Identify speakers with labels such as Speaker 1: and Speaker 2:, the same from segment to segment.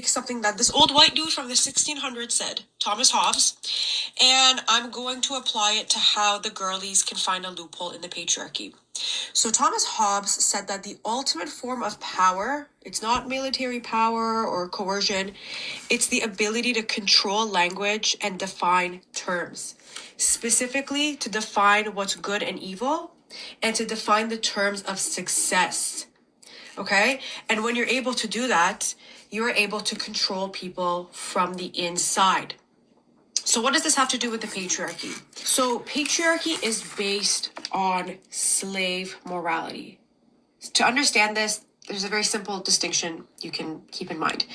Speaker 1: Something that this old white dude from the 1600s said, Thomas Hobbes, and I'm going to apply it to how the girlies can find a loophole in the patriarchy. So Thomas Hobbes said that the ultimate form of power, it's not military power or coercion, it's the ability to control language and define terms, specifically to define what's good and evil, and to define the terms of success. Okay? And when you're able to do that, you're able to control people from the inside. So what does this have to do with the patriarchy? So patriarchy is based on slave morality. To understand this, there's a very simple distinction you can keep in mind.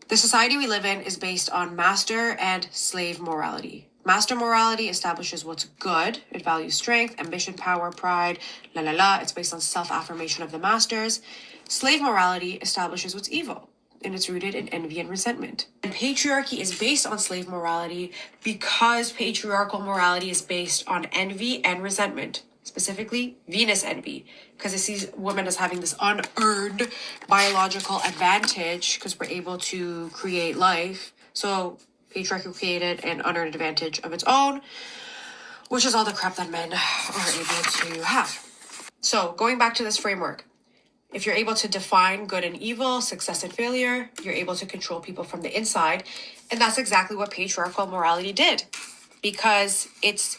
Speaker 1: The society we live in is based on master and slave morality. Master morality establishes what's good. It values strength, ambition, power, pride, It's based on self-affirmation of the masters. Slave morality establishes what's evil, and it's rooted in envy and resentment. And patriarchy is based on slave morality because patriarchal morality is based on envy and resentment, specifically Venus envy, because it sees women as having this unearned biological advantage because we're able to create life. So patriarchy created an unearned advantage of its own, which is all the crap that men are able to have. So going back to this framework, if you're able to define good and evil, success and failure, you're able to control people from the inside. And that's exactly what patriarchal morality did, because it's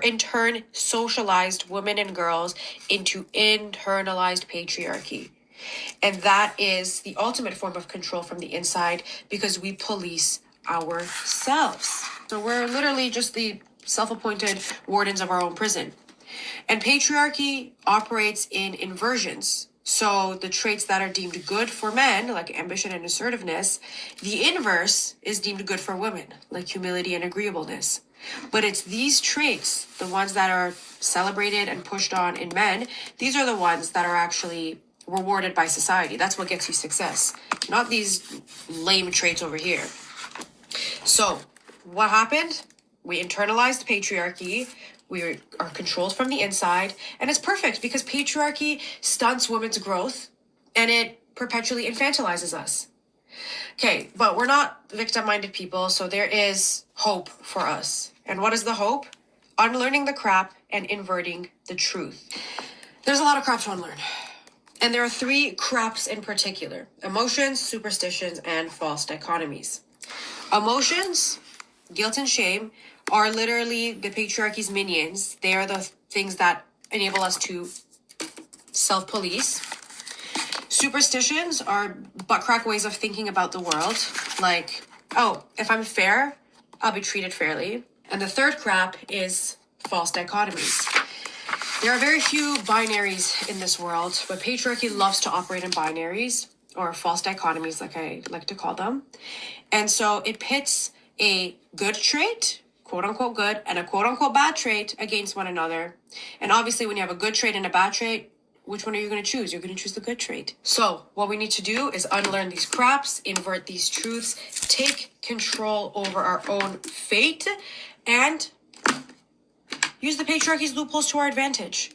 Speaker 1: in turn socialized women and girls into internalized patriarchy. And that is the ultimate form of control from the inside, because we police ourselves. So we're literally just the self-appointed wardens of our own prison. And patriarchy operates in inversions. So the traits that are deemed good for men, like ambition and assertiveness, the inverse is deemed good for women, like humility and agreeableness. But it's these traits, the ones that are celebrated and pushed on in men, these are the ones that are actually rewarded by society. That's what gets you success, not these lame traits over here. So what happened? We internalized patriarchy. We are controlled from the inside, and it's perfect because patriarchy stunts women's growth and it perpetually infantilizes us. Okay, but we're not victim-minded people, so there is hope for us. And what is the hope? Unlearning the crap and inverting the truth. There's a lot of crap to unlearn. And there are 3 craps in particular: emotions, superstitions, and false dichotomies. Emotions, guilt and shame, are literally the patriarchy's minions. They are the things that enable us to self-police. Superstitions are butt-crack ways of thinking about the world. Like, oh, if I'm fair, I'll be treated fairly. And the 3rd crap is false dichotomies. There are very few binaries in this world, but patriarchy loves to operate in binaries, or false dichotomies, like I like to call them. And so it pits a good trait, quote unquote good, and a quote unquote bad trait against one another. And obviously when you have a good trait and a bad trait, which one are you going to choose? You're going to choose the good trait. So what we need to do is unlearn these craps, invert these truths, take control over our own fate, and use the patriarchy's loopholes to our advantage.